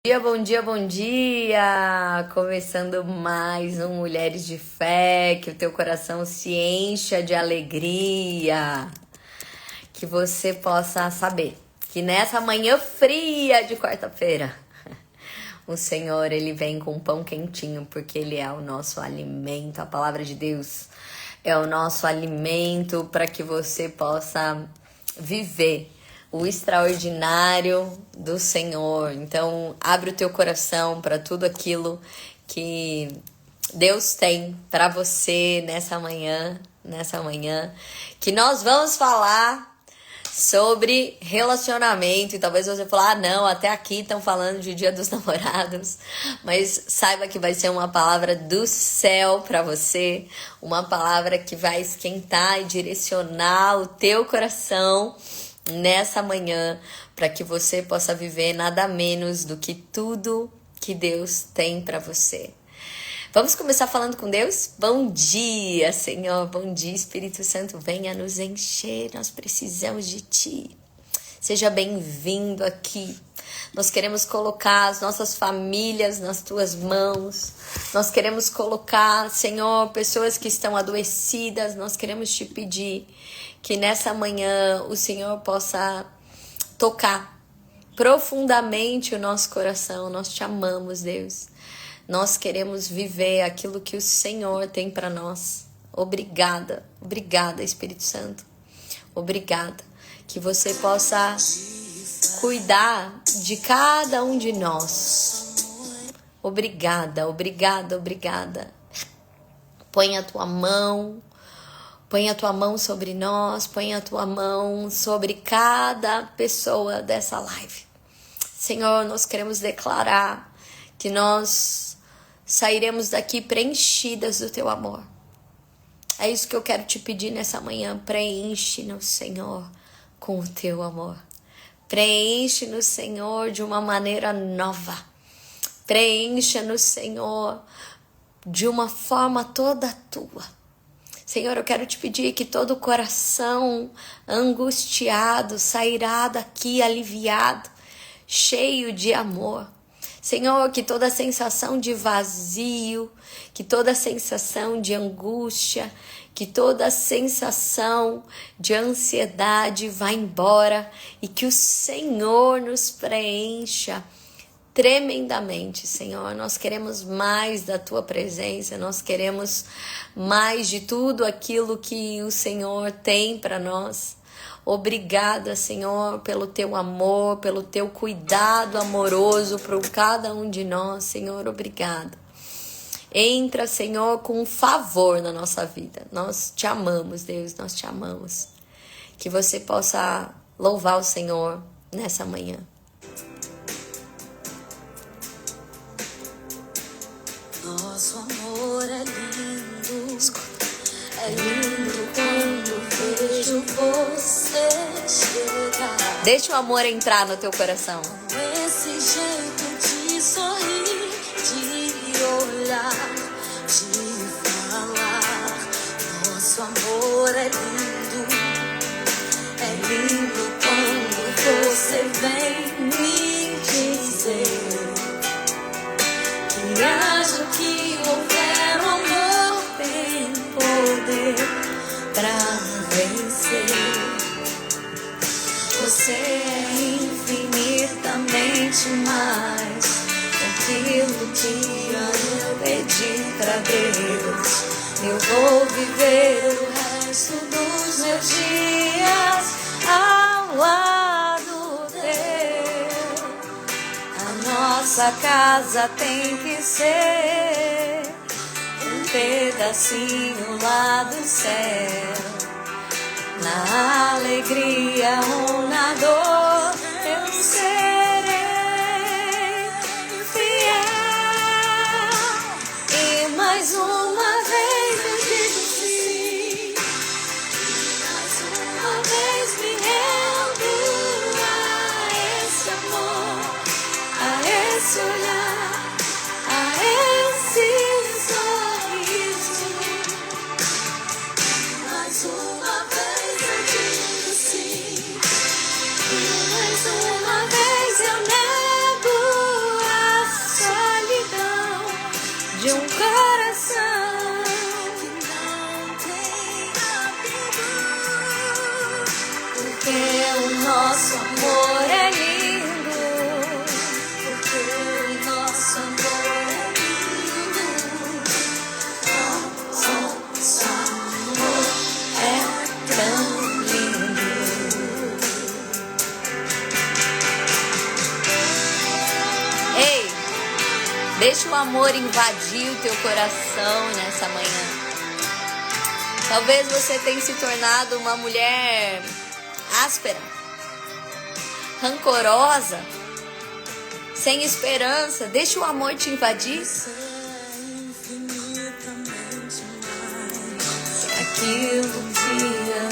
Bom dia, bom dia! Começando mais um Mulheres de Fé, que o teu coração se encha de alegria, que você possa saber que nessa manhã fria de quarta-feira, o Senhor, Ele vem com pão quentinho, porque Ele é o nosso alimento, a palavra de Deus é o nosso alimento para que você possa viver o extraordinário do Senhor. Então, abre o teu coração para tudo aquilo que Deus tem para você nessa manhã, que nós vamos falar sobre relacionamento. E talvez você fale, não, até aqui estão falando de Dia dos Namorados, mas saiba que vai ser uma palavra do céu para você, uma palavra que vai esquentar e direcionar o teu coração nessa manhã, para que você possa viver nada menos do que tudo que Deus tem para você. Vamos começar falando com Deus? Bom dia, Senhor. Bom dia, Espírito Santo. Venha nos encher. Nós precisamos de Ti. Seja bem-vindo aqui. Nós queremos colocar as nossas famílias nas Tuas mãos. Nós queremos colocar, Senhor, pessoas que estão adoecidas. Nós queremos Te pedir que nessa manhã o Senhor possa tocar profundamente o nosso coração. Nós Te amamos, Deus. Nós queremos viver aquilo que o Senhor tem para nós. Obrigada, obrigada, Espírito Santo. Obrigada. Que você possa cuidar de cada um de nós. Obrigada, obrigada, obrigada. Põe a Tua mão sobre nós, põe a Tua mão sobre cada pessoa dessa live. Senhor, nós queremos declarar que nós sairemos daqui preenchidas do Teu amor. É isso que eu quero te pedir nessa manhã. Preenche-nos, Senhor, com o Teu amor. Preenche-nos, Senhor, de uma maneira nova. Preencha-nos, Senhor, de uma forma toda Tua. Senhor, eu quero te pedir que todo coração angustiado sairá daqui aliviado, cheio de amor. Senhor, que toda sensação de vazio, que toda sensação de angústia, que toda sensação de ansiedade vá embora e que o Senhor nos preencha tremendamente, Senhor. Nós queremos mais da Tua presença, nós queremos mais de tudo aquilo que o Senhor tem para nós. Obrigada, Senhor, pelo Teu amor, pelo Teu cuidado amoroso por cada um de nós, Senhor, obrigada. Entra, Senhor, com favor na nossa vida. Nós Te amamos, Deus, nós Te amamos. Que você possa louvar o Senhor nessa manhã. Nosso amor é lindo, é lindo quando vejo você chegar. Deixa o amor entrar no teu coração. Com esse jeito de sorrir, de olhar, de falar. Nosso amor é lindo quando você vem me dizer. Que haja o que houver, o amor tem poder pra vencer. Você é infinitamente mais daquilo que eu pedi pra Deus. Eu vou viver o resto dos meus dias ao lado teu. A nossa casa tem que ser um pedacinho lá do céu. Na alegria ou na dor, eu serei fiel. E mais uma vez eu digo sim. Mais uma vez me rendo a esse amor, a esse olhar, a esse sorriso. Mais uma vez eu digo sim. E mais uma vez eu nego Deixa o amor invadir o teu coração nessa manhã. Talvez você tenha se tornado uma mulher áspera, rancorosa, sem esperança. Deixa o amor te invadir. Aquilo que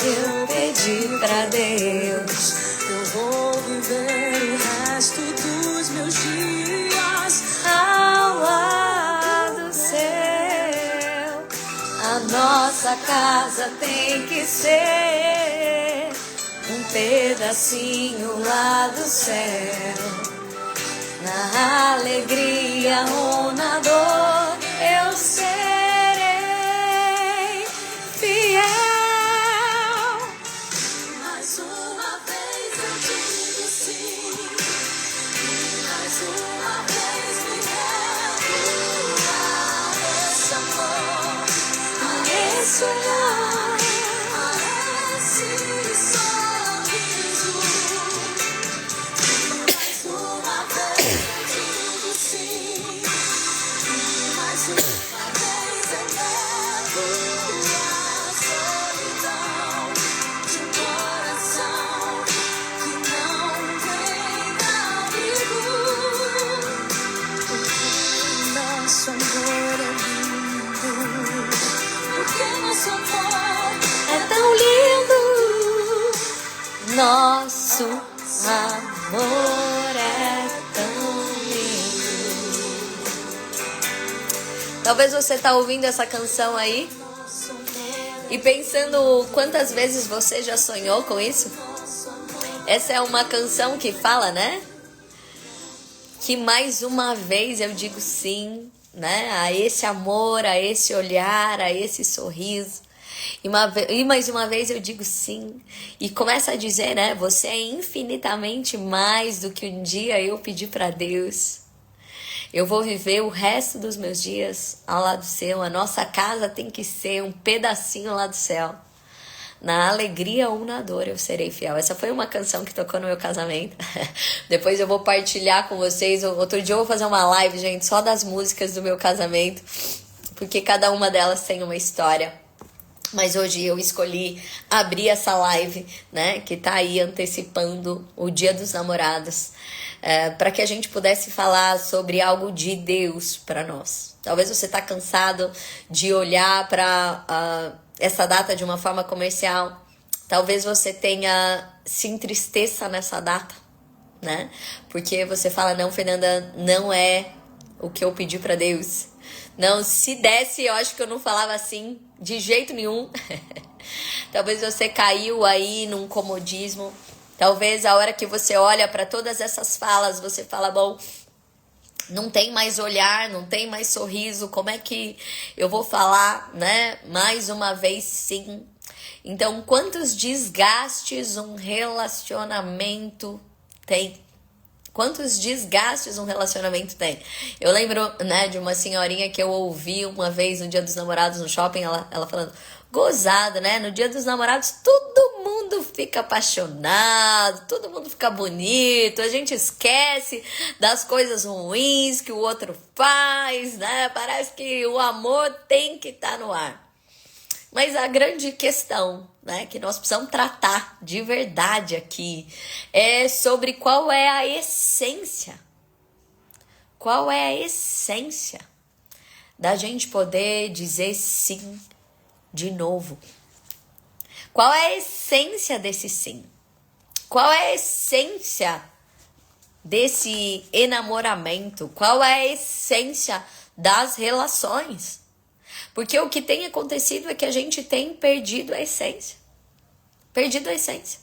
eu pedi pra Deus, eu vou viver o resto dos meus dias ao lado seu. A nossa casa tem que ser um pedacinho lá do céu. Na alegria ou na dor, eu serei fiel. Mais uma vez eu digo sim, mais uma vez me rendo a esse amor, a esse olhar, a esse sorriso. Mais uma vez eu digo sim, mais uma vez eu levo a solidão de um coração que não tem abrigo. Nosso amor é lindo, porque nosso amor É tão lindo, nosso amor é tão lindo. Talvez você tá ouvindo essa canção aí e pensando quantas vezes você já sonhou com isso. Essa é uma canção que fala, né? Que mais uma vez eu digo sim, né? A esse amor, a esse olhar, a esse sorriso. E mais uma vez eu digo sim. E começa a dizer, né? Você é infinitamente mais do que um dia eu pedi pra Deus. Eu vou viver o resto dos meus dias ao lado seu. A nossa casa tem que ser um pedacinho lá do céu. Na alegria ou na dor eu serei fiel. Essa foi uma canção que tocou no meu casamento. Depois eu vou partilhar com vocês. Outro dia eu vou fazer uma live, gente, só das músicas do meu casamento. Porque cada uma delas tem uma história. Mas hoje eu escolhi abrir essa live, né, que tá aí antecipando o Dia dos Namorados, para que a gente pudesse falar sobre algo de Deus para nós. Talvez você tá cansado de olhar para essa data de uma forma comercial. Talvez você se entristeça nessa data, né? Porque você fala, não, Fernanda, não é o que eu pedi para Deus. Não, se desse, eu acho que eu não falava assim de jeito nenhum. Talvez você caiu aí num comodismo. Talvez a hora que você olha para todas essas falas, você fala, bom, não tem mais olhar, não tem mais sorriso, como é que eu vou falar, né? Mais uma vez, sim. Então, quantos desgastes um relacionamento tem? Quantos desgastes um relacionamento tem? Eu lembro, né, de uma senhorinha que eu ouvi uma vez no Dia dos Namorados no shopping, ela falando, gozado, né? No Dia dos Namorados todo mundo fica apaixonado, todo mundo fica bonito, a gente esquece das coisas ruins que o outro faz, né? Parece que o amor tem que estar no ar. Mas a grande questão, né, que nós precisamos tratar de verdade aqui é sobre qual é a essência. Qual é a essência da gente poder dizer sim de novo? Qual é a essência desse sim? Qual é a essência desse enamoramento? Qual é a essência das relações? Porque o que tem acontecido é que a gente tem perdido a essência. Perdido a essência.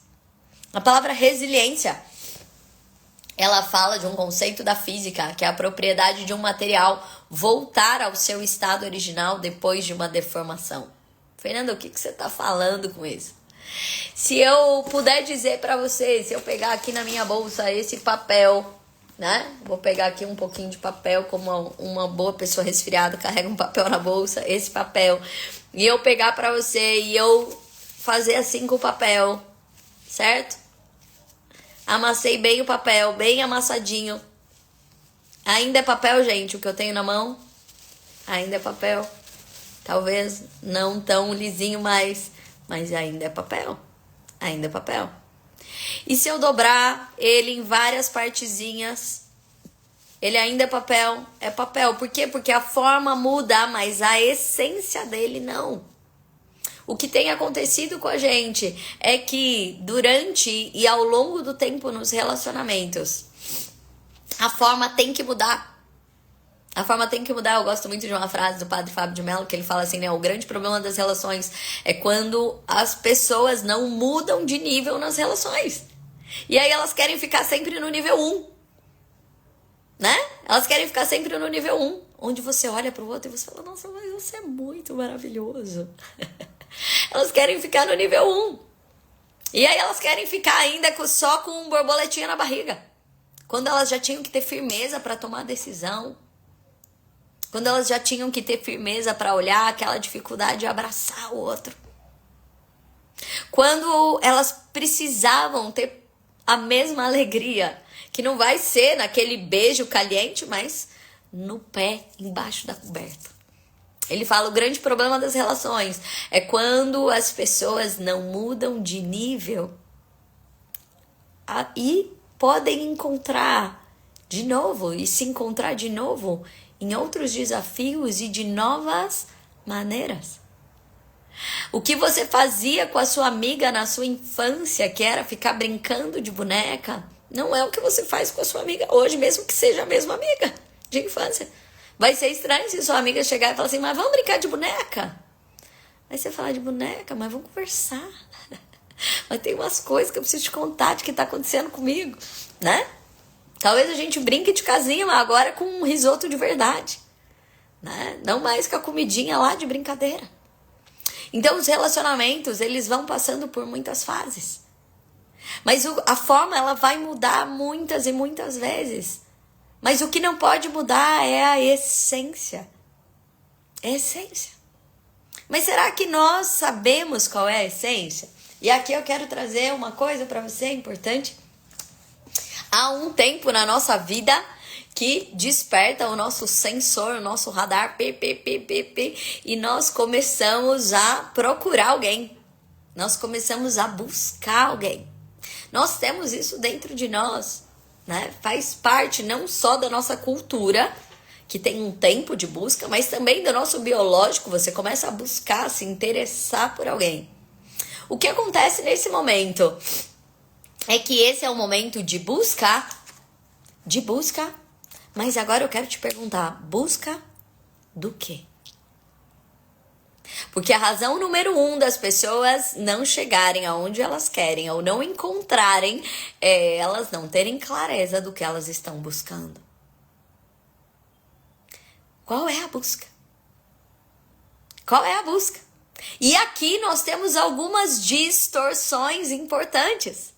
A palavra resiliência, ela fala de um conceito da física, que é a propriedade de um material voltar ao seu estado original depois de uma deformação. Fernanda, o que você está falando com isso? Se eu puder dizer para você, se eu pegar aqui na minha bolsa esse papel, né? Vou pegar aqui um pouquinho de papel, como uma boa pessoa resfriada carrega um papel na bolsa, esse papel. E eu pegar pra você e eu fazer assim com o papel, certo? Amassei bem o papel, bem amassadinho. Ainda é papel, gente, o que eu tenho na mão? Ainda é papel. Talvez não tão lisinho mais, mas ainda é papel. Ainda é papel. E se eu dobrar ele em várias partezinhas, ele ainda é papel? É papel. Por quê? Porque a forma muda, mas a essência dele não. O que tem acontecido com a gente é que durante e ao longo do tempo nos relacionamentos, a forma tem que mudar. A forma tem que mudar. Eu gosto muito de uma frase do Padre Fábio de Mello, que ele fala assim, né? O grande problema das relações é quando as pessoas não mudam de nível nas relações. E aí elas querem ficar sempre no nível 1. Né? Elas querem ficar sempre no nível 1. Onde você olha pro outro e você fala, nossa, mas você é muito maravilhoso. Elas querem ficar no nível 1. E aí elas querem ficar ainda só com borboletinha na barriga. Quando elas já tinham que ter firmeza para tomar decisão. Quando elas já tinham que ter firmeza para olhar aquela dificuldade e abraçar o outro. Quando elas precisavam ter a mesma alegria, que não vai ser naquele beijo caliente, mas no pé, embaixo da coberta. Ele fala, o grande problema das relações é quando as pessoas não mudam de nível e podem encontrar de novo e se encontrar de novo em outros desafios e de novas maneiras. O que você fazia com a sua amiga na sua infância, que era ficar brincando de boneca, não é o que você faz com a sua amiga hoje, mesmo que seja a mesma amiga de infância. Vai ser estranho se sua amiga chegar e falar assim, mas vamos brincar de boneca? Aí você fala de boneca, mas vamos conversar. Mas tem umas coisas que eu preciso te contar de que tá acontecendo comigo, né? Talvez a gente brinque de casinha, mas agora com um risoto de verdade, né? Não mais com a comidinha lá de brincadeira. Então os relacionamentos, eles vão passando por muitas fases. Mas a forma, ela vai mudar muitas e muitas vezes. Mas o que não pode mudar é a essência. É a essência. Mas será que nós sabemos qual é a essência? E aqui eu quero trazer uma coisa para você importante. Há um tempo na nossa vida que desperta o nosso sensor, o nosso radar, e nós começamos a procurar alguém. Nós começamos a buscar alguém. Nós temos isso dentro de nós, né? Faz parte não só da nossa cultura, que tem um tempo de busca, mas também do nosso biológico. Você começa a buscar, a se interessar por alguém. O que acontece nesse momento é que esse é o momento de busca, mas agora eu quero te perguntar, busca do quê? Porque a razão número 1 das pessoas não chegarem aonde elas querem ou não encontrarem é elas não terem clareza do que elas estão buscando. Qual é a busca? Qual é a busca? E aqui nós temos algumas distorções importantes.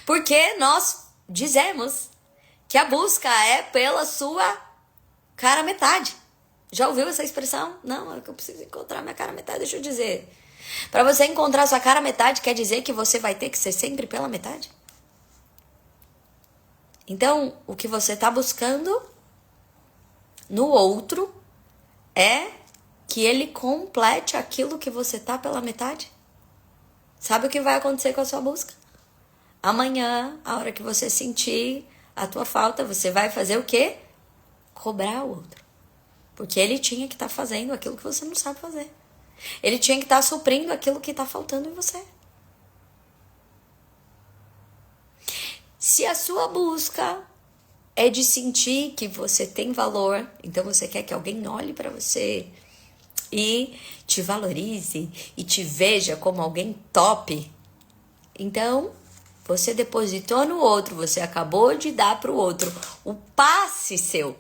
Porque nós dizemos que a busca é pela sua cara metade. Já ouviu essa expressão? Não, é que eu preciso encontrar minha cara metade. Deixa eu dizer. Para você encontrar sua cara metade, quer dizer que você vai ter que ser sempre pela metade? Então, o que você está buscando no outro é que ele complete aquilo que você tá pela metade. Sabe o que vai acontecer com a sua busca? Amanhã, a hora que você sentir a tua falta, você vai fazer o quê? Cobrar o outro. Porque ele tinha que estar fazendo aquilo que você não sabe fazer. Ele tinha que estar suprindo aquilo que está faltando em você. Se a sua busca é de sentir que você tem valor, então você quer que alguém olhe para você e te valorize e te veja como alguém top, então você depositou no outro, você acabou de dar para o outro o passe seu.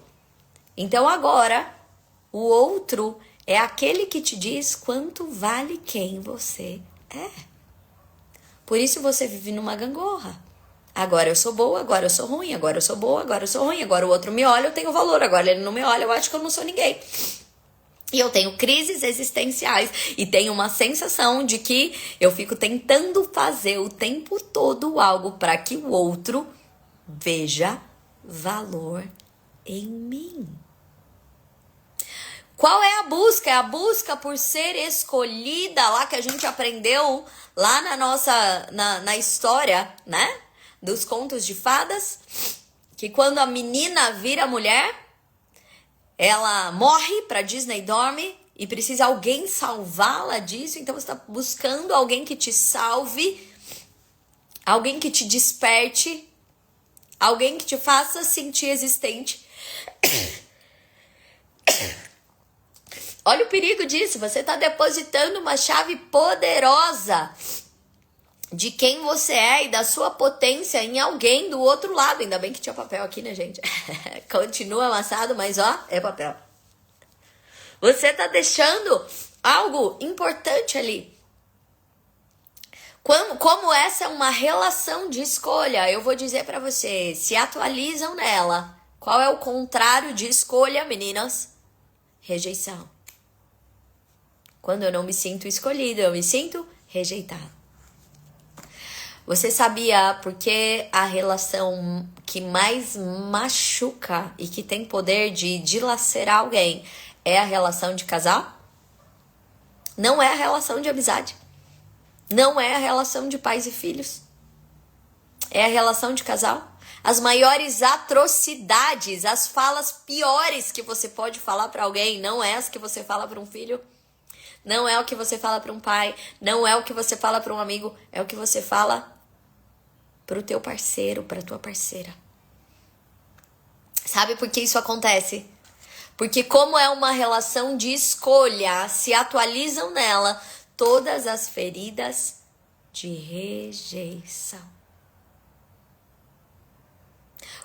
Então agora o outro é aquele que te diz quanto vale quem você é. Por isso você vive numa gangorra. Agora eu sou boa, agora eu sou ruim, agora eu sou boa, agora eu sou ruim, agora o outro me olha, eu tenho valor, agora ele não me olha, eu acho que eu não sou ninguém. E eu tenho crises existenciais e tenho uma sensação de que eu fico tentando fazer o tempo todo algo para que o outro veja valor em mim. Qual é a busca? É a busca por ser escolhida, lá que a gente aprendeu lá na história, né? Dos contos de fadas, que quando a menina vira mulher, ela morre pra Disney, dorme e precisa alguém salvá-la disso. Então você tá buscando alguém que te salve, alguém que te desperte, alguém que te faça sentir existente. Olha o perigo disso, você está depositando uma chave poderosa de quem você é e da sua potência em alguém do outro lado. Ainda bem que tinha papel aqui, né, gente? Continua amassado, mas ó, é papel. Você está deixando algo importante ali. Como essa é uma relação de escolha, eu vou dizer para você, se atualizam nela. Qual é o contrário de escolha, meninas? Rejeição. Quando eu não me sinto escolhida, eu me sinto rejeitada. Você sabia porque a relação que mais machuca e que tem poder de dilacerar alguém é a relação de casal? Não é a relação de amizade. Não é a relação de pais e filhos. É a relação de casal. As maiores atrocidades, as falas piores que você pode falar para alguém, não é as que você fala para um filho. Não é o que você fala para um pai, não é o que você fala para um amigo, é o que você fala para o teu parceiro, para tua parceira. Sabe por que isso acontece? Porque como é uma relação de escolha, se atualizam nela todas as feridas de rejeição.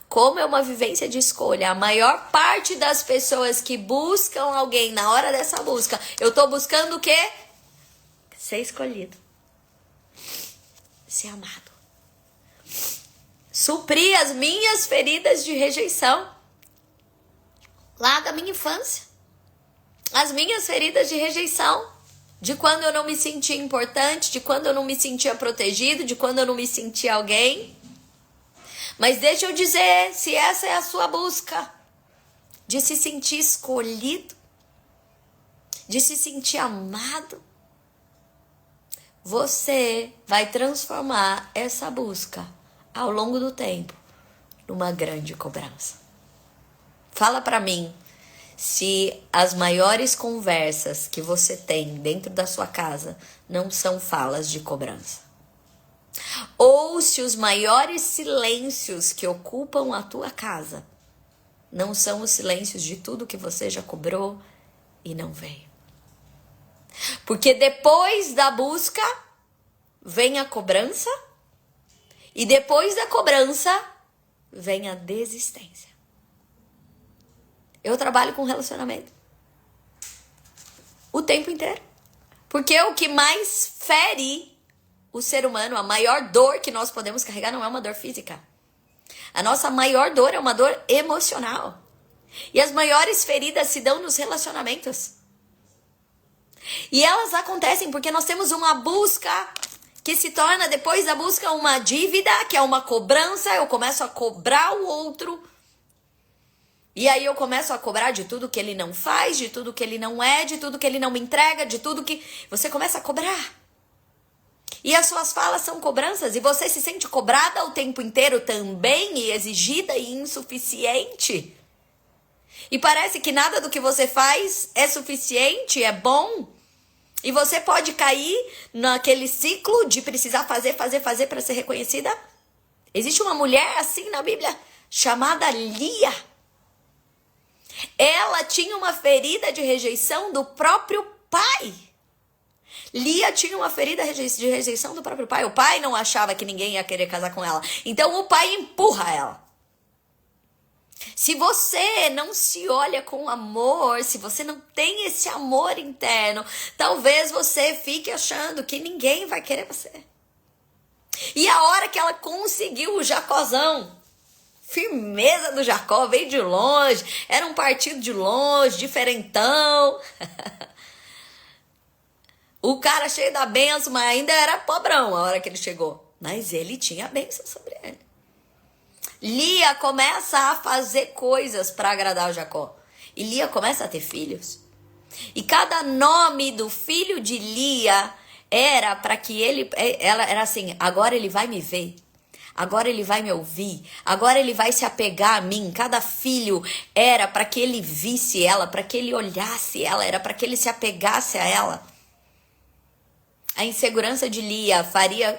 Como é uma vivência de escolha, a maior parte das pessoas que buscam alguém na hora dessa busca, eu tô buscando o quê? Ser escolhido. Ser amado. Suprir as minhas feridas de rejeição. Lá da minha infância. As minhas feridas de rejeição. De quando eu não me sentia importante, de quando eu não me sentia protegido, de quando eu não me sentia alguém. Mas deixa eu dizer, se essa é a sua busca, de se sentir escolhido, de se sentir amado, você vai transformar essa busca ao longo do tempo numa grande cobrança. Fala pra mim se as maiores conversas que você tem dentro da sua casa não são falas de cobrança. Ou se os maiores silêncios que ocupam a tua casa não são os silêncios de tudo que você já cobrou e não veio. Porque depois da busca vem a cobrança e depois da cobrança vem a desistência. Eu trabalho com relacionamento o tempo inteiro. Porque o que mais fere o ser humano, a maior dor que nós podemos carregar não é uma dor física. A nossa maior dor é uma dor emocional. E as maiores feridas se dão nos relacionamentos. E elas acontecem porque nós temos uma busca que se torna, depois da busca, uma dívida, que é uma cobrança. Eu começo a cobrar o outro. E aí eu começo a cobrar de tudo que ele não faz, de tudo que ele não é, de tudo que ele não me entrega, de tudo que... Você começa a cobrar. E as suas falas são cobranças e você se sente cobrada o tempo inteiro também e exigida e insuficiente. E parece que nada do que você faz é suficiente, é bom. E você pode cair naquele ciclo de precisar fazer para ser reconhecida. Existe uma mulher assim na Bíblia chamada Lia. Ela tinha uma ferida de rejeição do próprio pai. Lia tinha uma ferida de rejeição do próprio pai. O pai não achava que ninguém ia querer casar com ela. Então o pai empurra ela. Se você não se olha com amor, se você não tem esse amor interno, talvez você fique achando que ninguém vai querer você. E a hora que ela conseguiu o Jacózão, firmeza do Jacó, veio de longe, era um partido de longe, diferentão. O cara cheio da bênção, mas ainda era pobrão a hora que ele chegou. Mas ele tinha a bênção sobre ele. Lia começa a fazer coisas para agradar o Jacó. E Lia começa a ter filhos. E cada nome do filho de Lia era para que ela era assim, agora ele vai me ver. Agora ele vai me ouvir. Agora ele vai se apegar a mim. Cada filho era para que ele visse ela, para que ele olhasse ela, era para que ele se apegasse a ela. A insegurança de Lia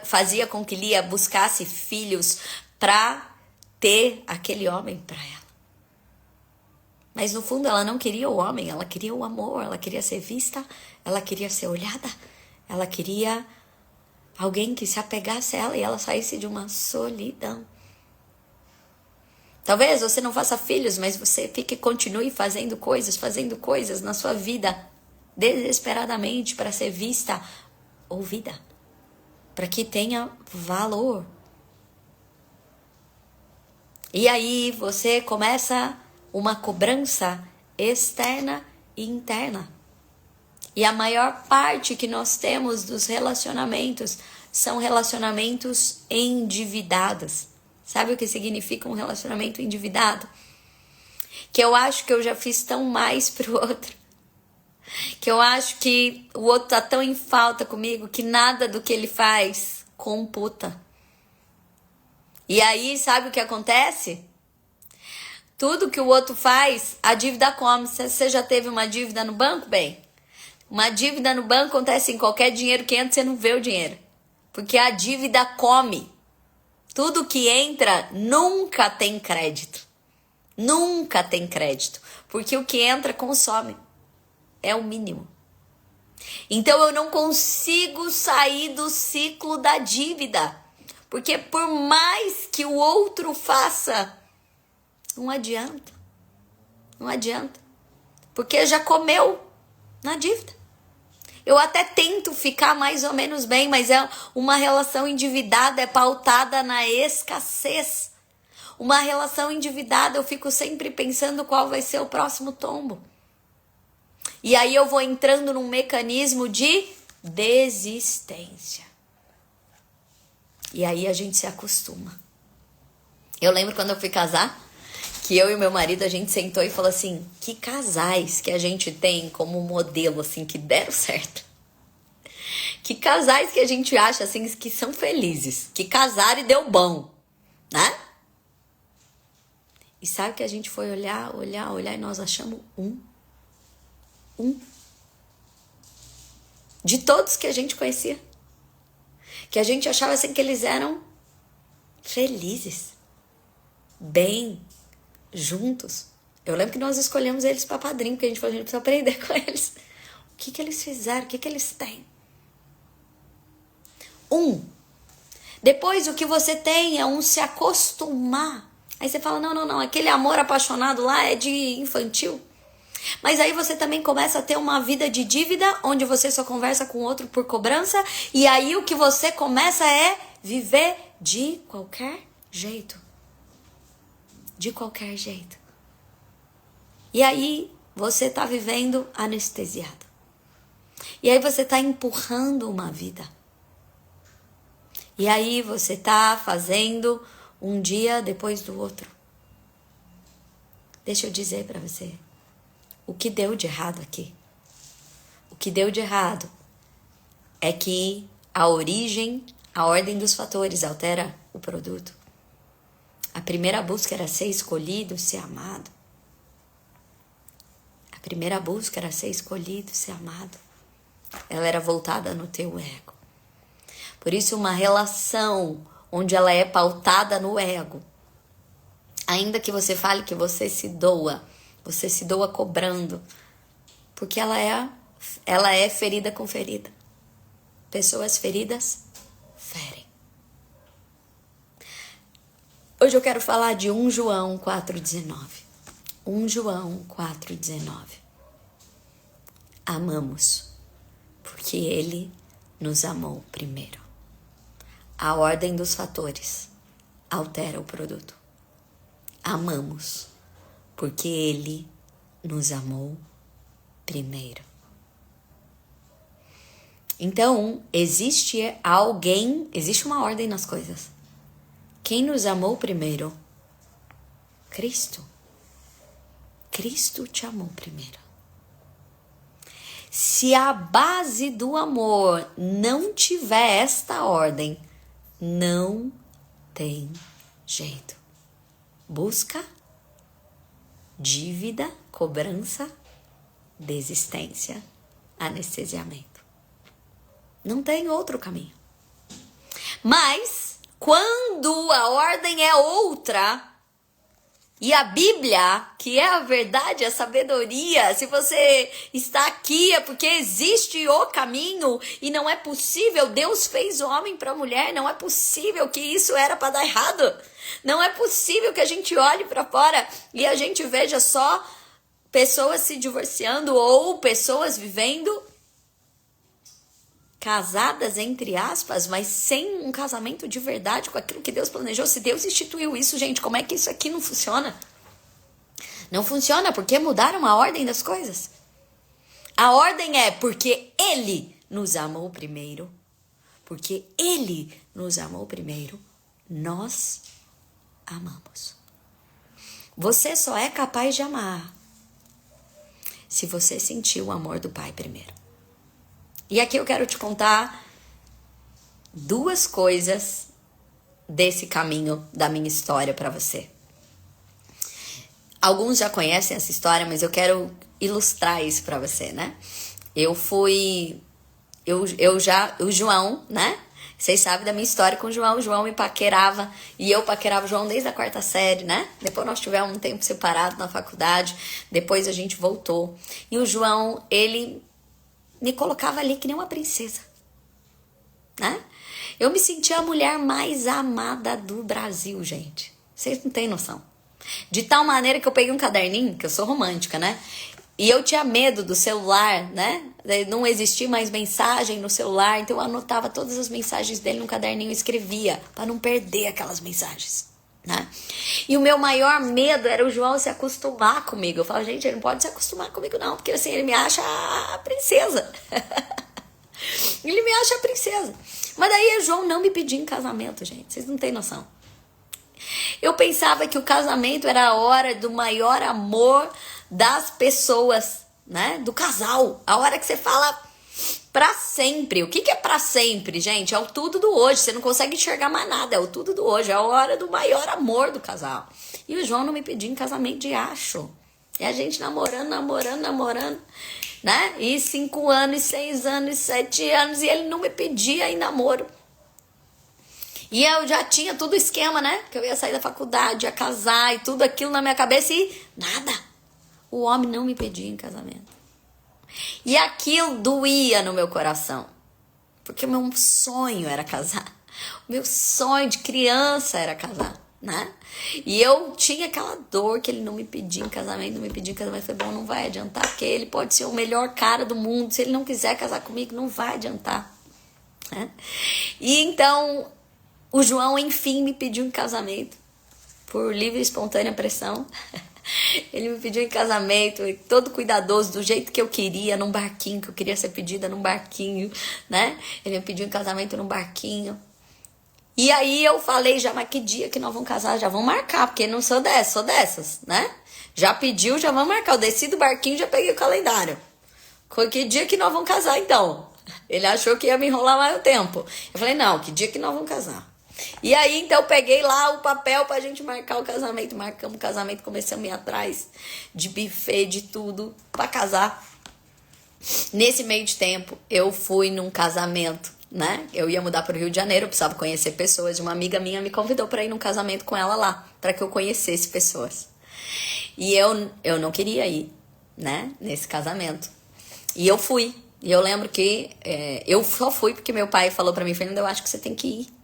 fazia com que Lia buscasse filhos para ter aquele homem para ela. Mas no fundo ela não queria o homem, ela queria o amor, ela queria ser vista, ela queria ser olhada, ela queria alguém que se apegasse a ela e ela saísse de uma solidão. Talvez você não faça filhos, mas você continue fazendo coisas na sua vida desesperadamente para ser vista, ouvida, para que tenha valor. E aí você começa uma cobrança externa e interna. E a maior parte que nós temos dos relacionamentos são relacionamentos endividados. Sabe o que significa um relacionamento endividado? Que eu acho que eu já fiz tão mais pro outro. Que eu acho que o outro tá tão em falta comigo que nada do que ele faz computa. E aí, sabe o que acontece? Tudo que o outro faz, a dívida come. Você já teve uma dívida no banco, bem? Uma dívida no banco acontece em qualquer dinheiro que entra, você não vê o dinheiro. Porque a dívida come. Tudo que entra nunca tem crédito. Nunca tem crédito. Porque o que entra consome. É o mínimo. Então eu não consigo sair do ciclo da dívida. Porque por mais que o outro faça, não adianta. Não adianta. Porque já comeu na dívida. Eu até tento ficar mais ou menos bem, mas é uma relação endividada, é pautada na escassez. Uma relação endividada, eu fico sempre pensando qual vai ser o próximo tombo. E aí eu vou entrando num mecanismo de desistência. E aí a gente se acostuma. Eu lembro quando eu fui casar, que eu e meu marido, a gente sentou e falou assim, que casais que a gente tem como modelo, assim, que deram certo. Que casais que a gente acha, assim, que são felizes, que casaram e deu bom, né? E sabe que a gente foi olhar e nós achamos um. De todos que a gente conhecia. Que a gente achava, assim, que eles eram felizes, bem, juntos. Eu lembro que nós escolhemos eles para padrinho, porque a gente falou, a gente precisa aprender com eles. O que eles fizeram? O que eles têm? Depois o que você tem é se acostumar. Aí você fala, não, aquele amor apaixonado lá é de infantil. Mas aí você também começa a ter uma vida de dívida, onde você só conversa com o outro por cobrança, e aí o que você começa é viver de qualquer jeito. De qualquer jeito. E aí você tá vivendo anestesiado. E aí você tá empurrando uma vida. E aí você tá fazendo um dia depois do outro. Deixa eu dizer pra você. O que deu de errado aqui? O que deu de errado é que a ordem dos fatores altera o produto. A primeira busca era ser escolhido, ser amado. A primeira busca era ser escolhido, ser amado. Ela era voltada no teu ego. Por isso, uma relação onde ela é pautada no ego, ainda que você fale que você se doa cobrando, porque ela é ferida com ferida. Pessoas feridas ferem. Hoje eu quero falar de 1 João 4,19. 1 João 4,19. Amamos, porque Ele nos amou primeiro. A ordem dos fatores altera o produto. Amamos, porque Ele nos amou primeiro. Então, existe uma ordem nas coisas. Quem nos amou primeiro Cristo. Cristo te amou primeiro. Se a base do amor não tiver esta ordem, não tem jeito. Busca, dívida, cobrança, desistência, anestesiamento. Não tem outro caminho. Mas, quando a ordem é outra, e a Bíblia, que é a verdade, a sabedoria, se você está aqui é porque existe o caminho e não é possível, Deus fez o homem para a mulher, não é possível que isso era para dar errado. Não é possível que a gente olhe para fora e a gente veja só pessoas se divorciando ou pessoas vivendo casadas, entre aspas, mas sem um casamento de verdade com aquilo que Deus planejou. Se Deus instituiu isso, gente, como é que isso aqui não funciona? Não funciona porque mudaram a ordem das coisas. A ordem é porque Ele nos amou primeiro. Porque Ele nos amou primeiro. Nós amamos. Você só é capaz de amar se você sentir o amor do Pai primeiro. E aqui eu quero te contar 2 coisas desse caminho da minha história para você. Alguns já conhecem essa história, mas eu quero ilustrar isso para você, né? O João, né? Vocês sabem da minha história com o João. O João me paquerava e eu paquerava o João desde a 4ª série, né? Depois nós tivemos um tempo separado na faculdade. Depois a gente voltou. E o João, ele me colocava ali que nem uma princesa, né? Eu me sentia a mulher mais amada do Brasil, gente. Vocês não têm noção. De tal maneira que eu peguei um caderninho, que eu sou romântica, né? E eu tinha medo do celular, né? Não existia mais mensagem no celular, então eu anotava todas as mensagens dele no caderninho e escrevia, para não perder aquelas mensagens, né? E o meu maior medo era o João se acostumar comigo. Eu falava, gente, ele não pode se acostumar comigo não, porque assim, ele me acha a princesa. Ele me acha a princesa. Mas daí o João não me pedia em casamento, gente. Vocês não têm noção. Eu pensava que o casamento era a hora do maior amor das pessoas, né? Do casal. A hora que você fala pra sempre. O que é pra sempre, gente? É o tudo do hoje. Você não consegue enxergar mais nada. É o tudo do hoje. É a hora do maior amor do casal. E o João não me pedia em casamento de acho. E a gente namorando, né? E 5 anos, 6 anos, 7 anos. E ele não me pedia em namoro. E eu já tinha tudo esquema, né? Que eu ia sair da faculdade, ia casar e tudo aquilo na minha cabeça e nada. O homem não me pedia em casamento. E aquilo doía no meu coração. Porque o meu sonho era casar. O meu sonho de criança era casar, né? E eu tinha aquela dor que ele não me pedia em casamento, não me pedia em casamento. Eu falei, bom, não vai adiantar, porque ele pode ser o melhor cara do mundo. Se ele não quiser casar comigo, não vai adiantar, né? E então, o João, enfim, me pediu em casamento. Por livre e espontânea pressão. Ele me pediu em casamento, todo cuidadoso, do jeito que eu queria, num barquinho, que eu queria ser pedida num barquinho, né? Ele me pediu em casamento num barquinho. E aí eu falei já, mas que dia que nós vamos casar? Já vamos marcar, porque não sou dessas, né? Já pediu, já vamos marcar. Eu desci do barquinho, já peguei o calendário. Que dia que nós vamos casar, então? Ele achou que ia me enrolar mais o tempo. Eu falei, não, que dia que nós vamos casar? E aí, então, eu peguei lá o papel pra gente marcar o casamento. Marcamos o casamento, começamos a ir atrás de buffet, de tudo, pra casar. Nesse meio de tempo, eu fui num casamento, né? Eu ia mudar pro Rio de Janeiro, eu precisava conhecer pessoas. Uma amiga minha me convidou pra ir num casamento com ela lá, pra que eu conhecesse pessoas. E eu não queria ir, né? Nesse casamento. E eu fui. E eu lembro que eu só fui porque meu pai falou pra mim, Fernanda, eu acho que você tem que ir.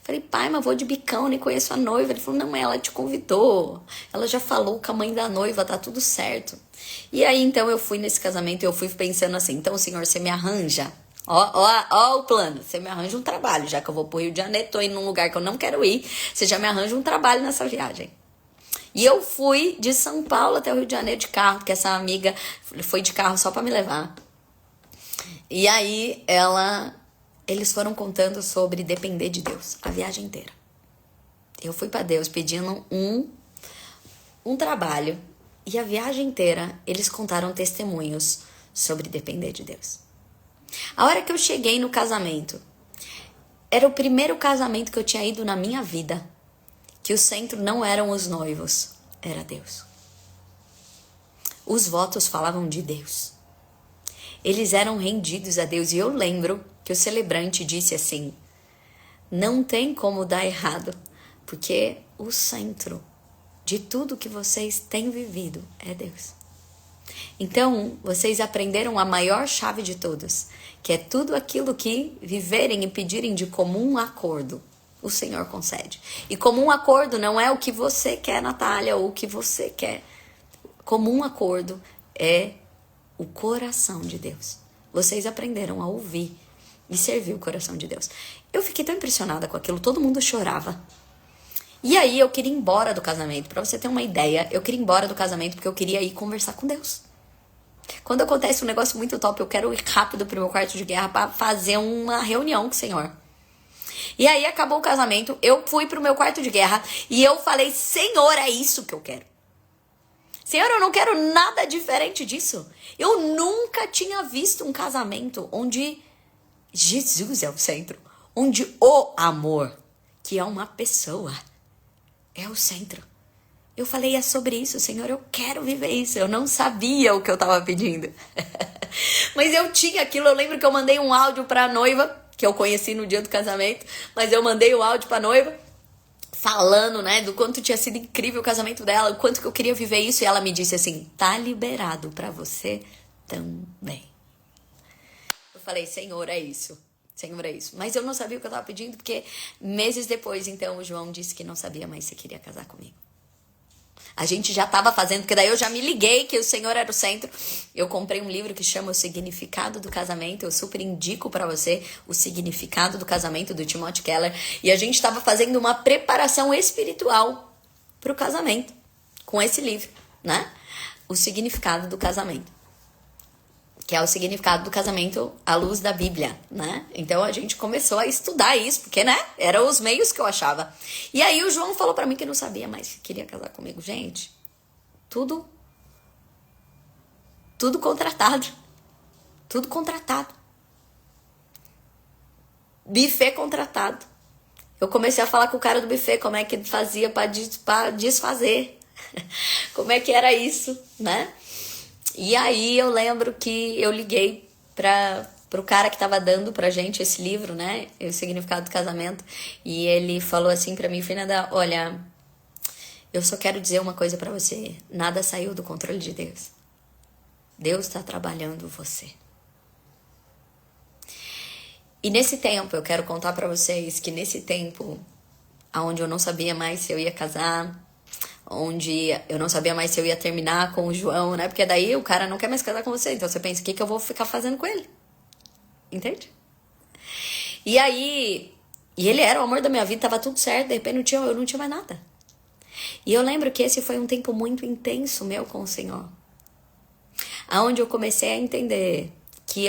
Falei, pai, mas vou de bicão, nem conheço a noiva. Ele falou, não, ela te convidou. Ela já falou com a mãe da noiva, tá tudo certo. E aí, então, eu fui nesse casamento e eu fui pensando assim, então, senhor, você me arranja. Ó o plano, você me arranja um trabalho, já que eu vou pro Rio de Janeiro, tô indo num lugar que eu não quero ir, você já me arranja um trabalho nessa viagem. E eu fui de São Paulo até o Rio de Janeiro de carro, porque essa amiga foi de carro só pra me levar. E aí, eles foram contando sobre depender de Deus, a viagem inteira. Eu fui para Deus pedindo um trabalho e a viagem inteira eles contaram testemunhos sobre depender de Deus. A hora que eu cheguei no casamento, era o primeiro casamento que eu tinha ido na minha vida, que o centro não eram os noivos, era Deus. Os votos falavam de Deus. Eles eram rendidos a Deus. E eu lembro que o celebrante disse assim: não tem como dar errado, porque o centro de tudo que vocês têm vivido é Deus. Então, vocês aprenderam a maior chave de todas, que é tudo aquilo que viverem e pedirem de comum acordo, o Senhor concede. E comum acordo não é o que você quer, Natália, ou o que você quer. Comum acordo é o coração de Deus. Vocês aprenderam a ouvir e servir o coração de Deus. Eu fiquei tão impressionada com aquilo, todo mundo chorava. E aí eu queria ir embora do casamento. Pra você ter uma ideia, eu queria ir embora do casamento porque eu queria ir conversar com Deus. Quando acontece um negócio muito top, eu quero ir rápido pro meu quarto de guerra pra fazer uma reunião com o Senhor. E aí acabou o casamento, eu fui pro meu quarto de guerra e eu falei: Senhor, é isso que eu quero. Senhor, eu não quero nada diferente disso. Eu nunca tinha visto um casamento onde Jesus é o centro, onde o amor, que é uma pessoa, é o centro. Eu falei: é sobre isso, Senhor, eu quero viver isso. Eu não sabia o que eu tava pedindo. Mas eu tinha aquilo. Eu lembro que eu mandei um áudio pra noiva, que eu conheci no dia do casamento, mas eu mandei o áudio pra noiva, falando, né, do quanto tinha sido incrível o casamento dela, o quanto que eu queria viver isso. E ela me disse assim: tá liberado pra você também. Eu falei: Senhor, é isso. Senhor, é isso. Mas eu não sabia o que eu tava pedindo, porque meses depois, então, o João disse que não sabia mais se queria casar comigo. A gente já tava fazendo, porque daí eu já me liguei que o Senhor era o centro. Eu comprei um livro que chama O Significado do Casamento. Eu super indico pra você O Significado do Casamento, do Timothy Keller. E a gente tava fazendo uma preparação espiritual pro casamento com esse livro, né? O Significado do Casamento, que é o significado do casamento à luz da Bíblia, né? Então a gente começou a estudar isso, porque, né, eram os meios que eu achava. E aí o João falou pra mim que não sabia mais se queria casar comigo. Gente, tudo contratado. Tudo contratado. Buffet contratado. Eu comecei a falar com o cara do buffet como é que fazia pra desfazer. Como é que era isso, né? E aí eu lembro que eu liguei pro cara que tava dando pra gente esse livro, né? O Significado do Casamento. E ele falou assim pra mim: Fernanda, olha, eu só quero dizer uma coisa pra você. Nada saiu do controle de Deus. Deus tá trabalhando você. E nesse tempo, eu quero contar pra vocês que nesse tempo, onde eu não sabia mais se eu ia casar, onde eu não sabia mais se eu ia terminar com o João, né? Porque daí o cara não quer mais casar com você. Então você pensa: o que eu vou ficar fazendo com ele? Entende? E aí... E ele era o amor da minha vida, tava tudo certo. De repente eu não tinha mais nada. E eu lembro que esse foi um tempo muito intenso meu com o Senhor. Aonde eu comecei a entender que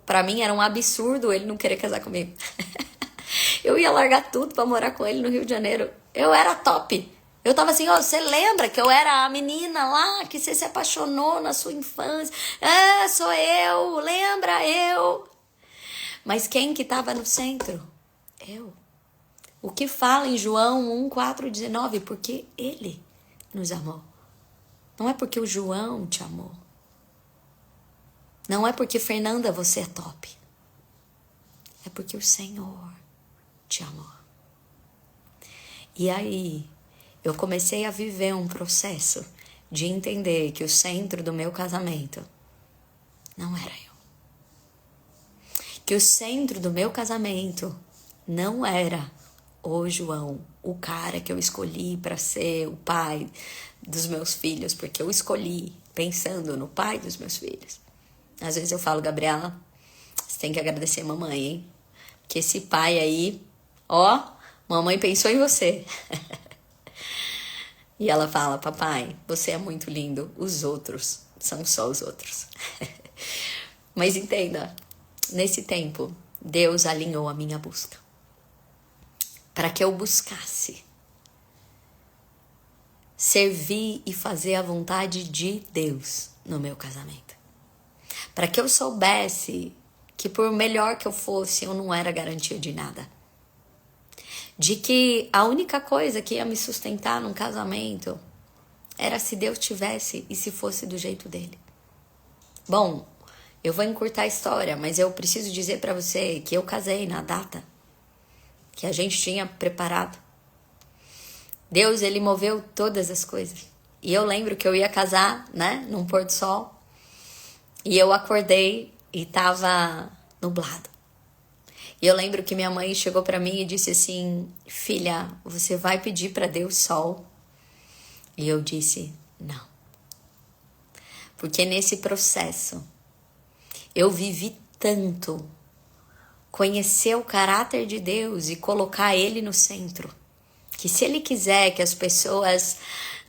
pra mim era um absurdo ele não querer casar comigo. Eu ia largar tudo pra morar com ele no Rio de Janeiro. Eu era top. Eu tava assim: ó, você lembra que eu era a menina lá que você se apaixonou na sua infância? Ah, sou eu, lembra eu? Mas quem que tava no centro? Eu. O que fala em João 1:4-19? Porque ele nos amou. Não é porque o João te amou. Não é porque, Fernanda, você é top. É porque o Senhor te amou. E aí... eu comecei a viver um processo de entender que o centro do meu casamento não era eu. Que o centro do meu casamento não era o João, o cara que eu escolhi para ser o pai dos meus filhos, porque eu escolhi pensando no pai dos meus filhos. Às vezes eu falo: Gabriela, você tem que agradecer a mamãe, hein? Porque esse pai aí, ó, mamãe pensou em você. E ela fala: papai, você é muito lindo, os outros são só os outros. Mas entenda, nesse tempo, Deus alinhou a minha busca. Para que eu buscasse servir e fazer a vontade de Deus no meu casamento. Para que eu soubesse que por melhor que eu fosse, eu não era garantia de nada. De que a única coisa que ia me sustentar num casamento era se Deus tivesse e se fosse do jeito dele. Bom, eu vou encurtar a história, mas eu preciso dizer para você que eu casei na data que a gente tinha preparado. Deus, ele moveu todas as coisas. E eu lembro que eu ia casar, né, num pôr do sol. E eu acordei e tava nublado. E eu lembro que minha mãe chegou para mim e disse assim: filha, você vai pedir para Deus sol? E eu disse: não. Porque nesse processo eu vivi tanto conhecer o caráter de Deus e colocar Ele no centro, que se Ele quiser que as pessoas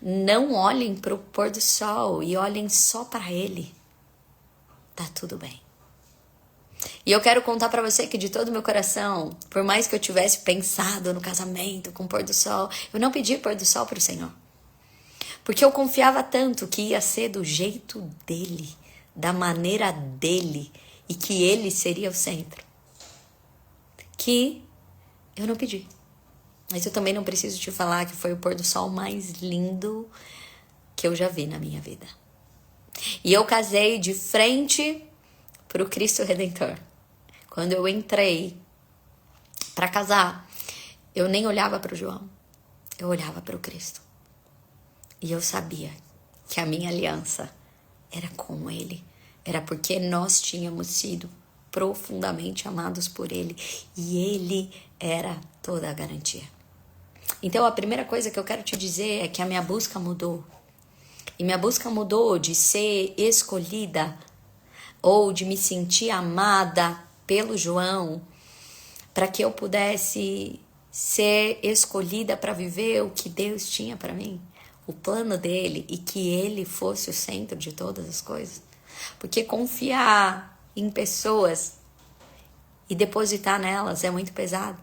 não olhem para o pôr do sol e olhem só para Ele, tá tudo bem. E eu quero contar pra você que de todo o meu coração, por mais que eu tivesse pensado no casamento com o pôr do sol, eu não pedi pôr do sol pro Senhor. Porque eu confiava tanto que ia ser do jeito dele, da maneira dele, e que ele seria o centro, que eu não pedi. Mas eu também não preciso te falar que foi o pôr do sol mais lindo que eu já vi na minha vida. E eu casei de frente pro Cristo Redentor. Quando eu entrei para casar, eu nem olhava para o João, eu olhava para o Cristo. E eu sabia que a minha aliança era com Ele, era porque nós tínhamos sido profundamente amados por Ele e Ele era toda a garantia. Então a primeira coisa que eu quero te dizer é que a minha busca mudou. E minha busca mudou de ser escolhida ou de me sentir amada pelo João, para que eu pudesse ser escolhida para viver o que Deus tinha para mim, o plano dele, e que ele fosse o centro de todas as coisas. Porque confiar em pessoas e depositar nelas é muito pesado.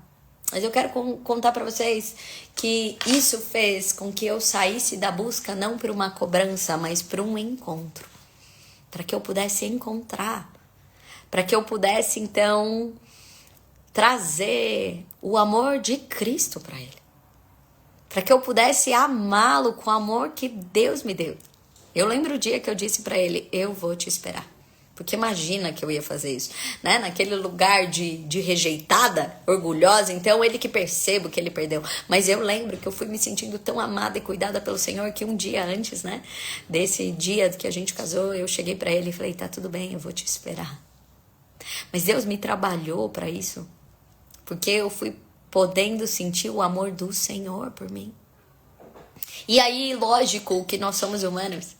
Mas eu quero contar para vocês que isso fez com que eu saísse da busca não por uma cobrança, mas por um encontro, para que eu pudesse encontrar, para que eu pudesse, então, trazer o amor de Cristo para ele. Para que eu pudesse amá-lo com o amor que Deus me deu. Eu lembro o dia que eu disse para ele: eu vou te esperar. Porque imagina que eu ia fazer isso, né? Naquele lugar de rejeitada, orgulhosa, então ele que perceba que ele perdeu. Mas eu lembro que eu fui me sentindo tão amada e cuidada pelo Senhor que um dia antes, né? Desse dia que a gente casou, eu cheguei para ele e falei: tá tudo bem, eu vou te esperar. Mas Deus me trabalhou para isso, porque eu fui podendo sentir o amor do Senhor por mim. E aí, lógico que nós somos humanos.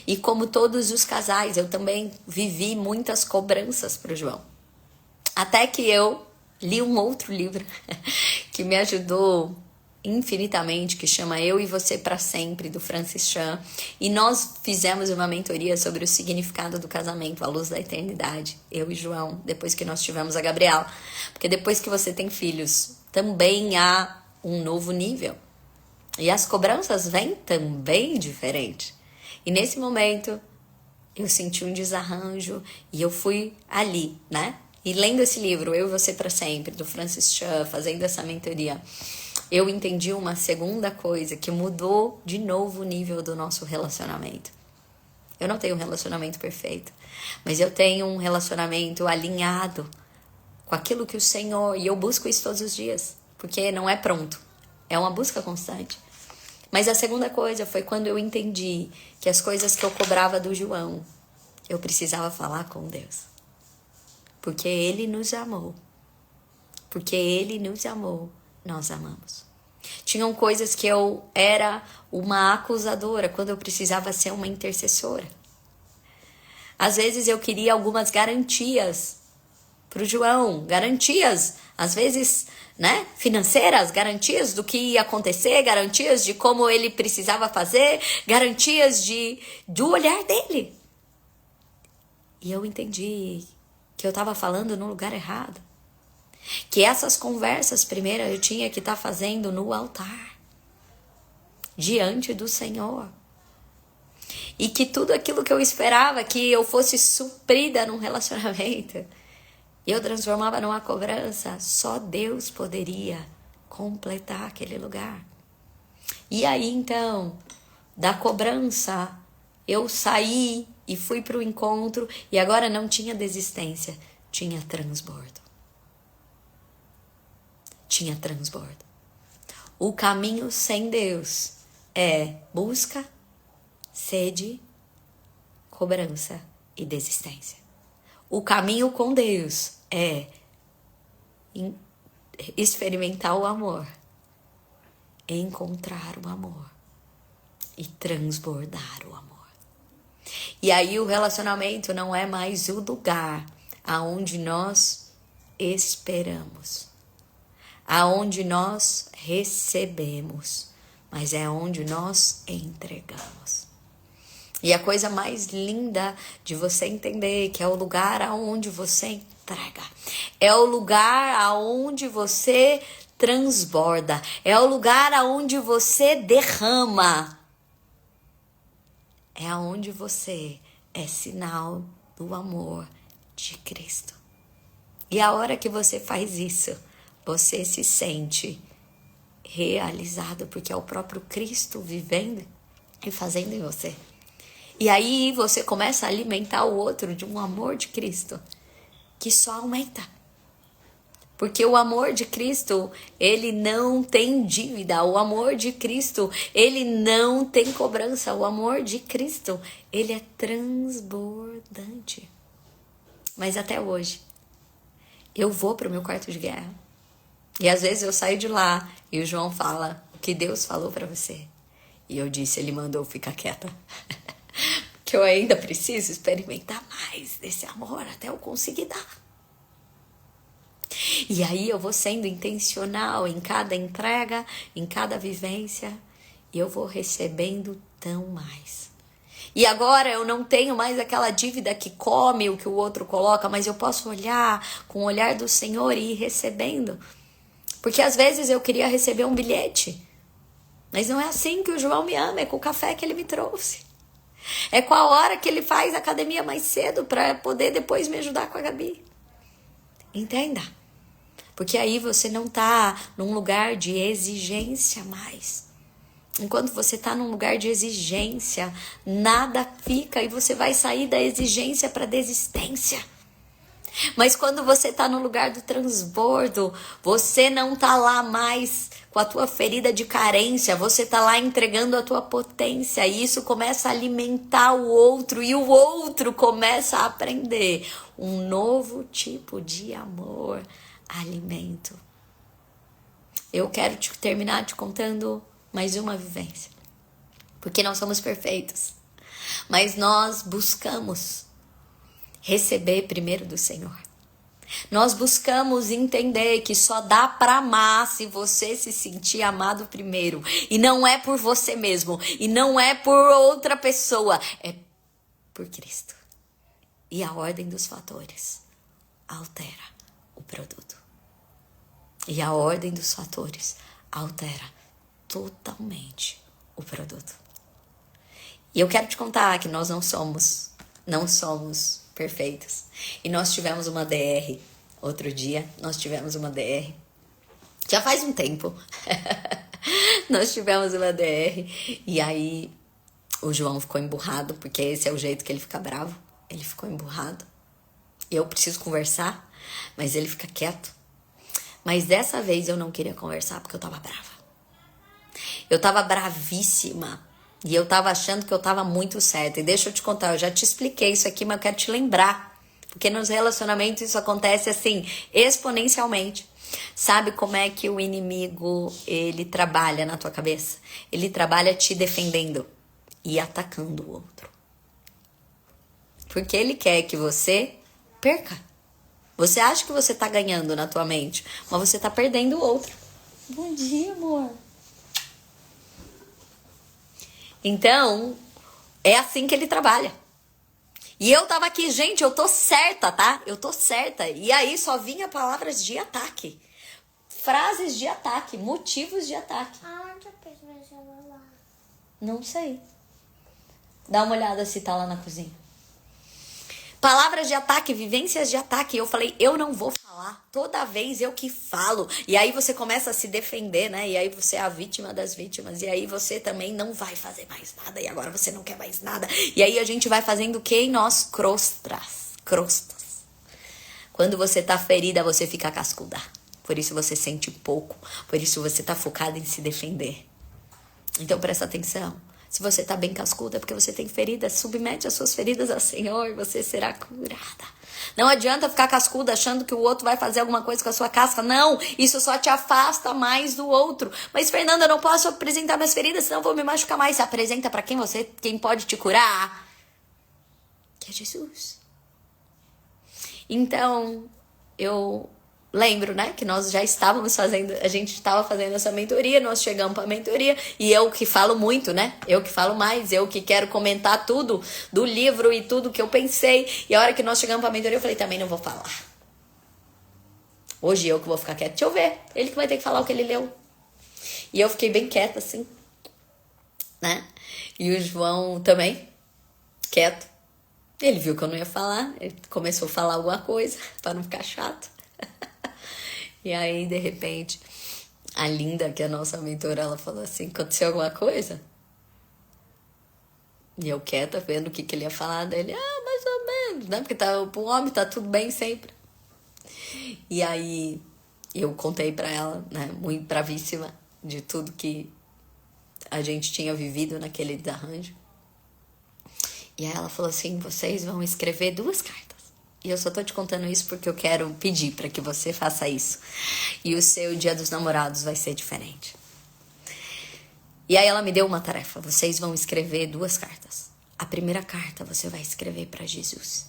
E como todos os casais, eu também vivi muitas cobranças para o João. Até que eu li um outro livro que me ajudou infinitamente, que chama Eu e Você para Sempre, do Francis Chan. E nós fizemos uma mentoria sobre o significado do casamento, a luz da eternidade. Eu e João, depois que nós tivemos a Gabriela. Porque depois que você tem filhos, também há um novo nível. E as cobranças vêm também diferente. E nesse momento, eu senti um desarranjo e eu fui ali, né? E lendo esse livro, Eu e Você para Sempre, do Francis Chan, fazendo essa mentoria, eu entendi uma segunda coisa que mudou de novo o nível do nosso relacionamento. Eu não tenho um relacionamento perfeito, mas eu tenho um relacionamento alinhado com aquilo que o Senhor... E eu busco isso todos os dias, porque não é pronto, é uma busca constante. Mas a segunda coisa foi quando eu entendi que as coisas que eu cobrava do João, eu precisava falar com Deus. Porque Ele nos amou. Porque Ele nos amou, nós amamos. Tinham coisas que eu era uma acusadora, quando eu precisava ser uma intercessora. Às vezes eu queria algumas garantias para o João, garantias, às vezes, né, financeiras, garantias do que ia acontecer, garantias de como ele precisava fazer, garantias do olhar dele. E eu entendi que eu estava falando no lugar errado. Que essas conversas, primeiro, eu tinha que estar fazendo no altar. diante do Senhor. E que tudo aquilo que eu esperava que eu fosse suprida num relacionamento, eu transformava numa cobrança, só Deus poderia completar aquele lugar. E aí então, da cobrança, eu saí e fui para o encontro e agora não tinha desistência, tinha transbordo. Tinha transbordo. O caminho sem Deus é busca, sede, cobrança e desistência. O caminho com Deus é experimentar o amor, encontrar o amor e transbordar o amor. E aí o relacionamento não é mais o lugar aonde nós esperamos, aonde nós recebemos, mas é onde nós entregamos. E a coisa mais linda de você entender que é o lugar aonde você entrega, é o lugar aonde você transborda, é o lugar aonde você derrama, é aonde você é sinal do amor de Cristo. E a hora que você faz isso, você se sente realizado, porque é o próprio Cristo vivendo e fazendo em você. E aí você começa a alimentar o outro de um amor de Cristo que só aumenta. Porque o amor de Cristo, ele não tem dívida. O amor de Cristo, ele não tem cobrança. O amor de Cristo, ele é transbordante. Mas até hoje, eu vou para o meu quarto de guerra. E às vezes eu saio de lá e o João fala o que Deus falou para você. E eu disse, ele mandou ficar quieta. Que eu ainda preciso experimentar mais desse amor até eu conseguir dar. E aí eu vou sendo intencional em cada entrega, em cada vivência, e eu vou recebendo tão mais. E agora eu não tenho mais aquela dívida que come o que o outro coloca, mas eu posso olhar com o olhar do Senhor e ir recebendo. Porque às vezes eu queria receber um bilhete, mas não é assim que o João me ama, é com o café que ele me trouxe. É com a hora que ele faz academia mais cedo para poder depois me ajudar com a Gabi. Entenda. Porque aí você não tá num lugar de exigência mais. Enquanto você tá num lugar de exigência, nada fica e você vai sair da exigência para desistência. Mas quando você tá no lugar do transbordo, você não tá lá mais com a tua ferida de carência, você tá lá entregando a tua potência e isso começa a alimentar o outro e o outro começa a aprender um novo tipo de amor, alimento. Eu quero terminar te contando mais uma vivência, porque nós somos perfeitos, mas nós buscamos receber primeiro do Senhor. Nós buscamos entender que só dá para amar se você se sentir amado primeiro. E não é por você mesmo. E não é por outra pessoa. É por Cristo. E a ordem dos fatores altera o produto. E a ordem dos fatores altera totalmente o produto. E eu quero te contar que nós não somos perfeitos. E nós tivemos uma DR. Outro dia, nós tivemos uma DR. Já faz um tempo. Nós tivemos uma DR. E aí, o João ficou emburrado, porque esse é o jeito que ele fica bravo. Ele ficou emburrado. Eu preciso conversar, mas ele fica quieto. Mas dessa vez eu não queria conversar, porque eu tava brava. Eu tava bravíssima. E eu tava achando que eu tava muito certa. E deixa eu te contar, eu já te expliquei isso aqui, mas eu quero te lembrar. Porque nos relacionamentos isso acontece assim, exponencialmente. Sabe como é que o inimigo, ele trabalha na tua cabeça? Ele trabalha te defendendo e atacando o outro. Porque ele quer que você perca. Você acha que você tá ganhando na tua mente, mas você tá perdendo o outro. Bom dia, amor. Então, é assim que ele trabalha. E eu tava aqui, gente, eu tô certa, tá? Eu tô certa. E aí só vinha palavras de ataque. Frases de ataque, motivos de ataque. Aonde eu pus meu celular? Não sei. Dá uma olhada se tá lá na cozinha. Palavras de ataque, vivências de ataque. Eu falei, eu não vou falar. Toda vez eu que falo. E aí você começa a se defender, né? E aí você é a vítima das vítimas. E aí você também não vai fazer mais nada. E agora você não quer mais nada. E aí a gente vai fazendo o que em nós? Crostas. Quando você tá ferida, você fica cascuda. Por isso você sente pouco. Por isso você tá focado em se defender. Então presta atenção. Se você tá bem cascuda, é porque você tem feridas, submete as suas feridas ao Senhor e você será curada. Não adianta ficar cascuda achando que o outro vai fazer alguma coisa com a sua casca. Não, isso só te afasta mais do outro. Mas, Fernanda, eu não posso apresentar minhas feridas, senão eu vou me machucar mais. Se apresenta para quem pode te curar, que é Jesus. Então, eu lembro, né, que nós já estávamos fazendo, a gente estava fazendo essa mentoria, nós chegamos para a mentoria, e eu que falo muito, né, eu que falo mais, eu que quero comentar tudo do livro e tudo que eu pensei, e a hora que nós chegamos para a mentoria, eu falei, também não vou falar. Hoje eu que vou ficar quieta, deixa eu ver, ele que vai ter que falar o que ele leu. E eu fiquei bem quieta, assim, né, e o João também, quieto. Ele viu que eu não ia falar, ele começou a falar alguma coisa, para não ficar chato. E aí, de repente, a Linda, que é a nossa mentora, ela falou assim, aconteceu alguma coisa? E eu quieta, vendo o que ele ia falar dele. Mais ou menos, né? Porque pro homem tá tudo bem sempre. E aí, eu contei pra ela, né? Muito bravíssima de tudo que a gente tinha vivido naquele desarranjo. E aí ela falou assim, vocês vão escrever 2 cartas. E eu só tô te contando isso porque eu quero pedir para que você faça isso. E o seu Dia dos Namorados vai ser diferente. E aí ela me deu uma tarefa. Vocês vão escrever 2 cartas. A primeira carta você vai escrever para Jesus.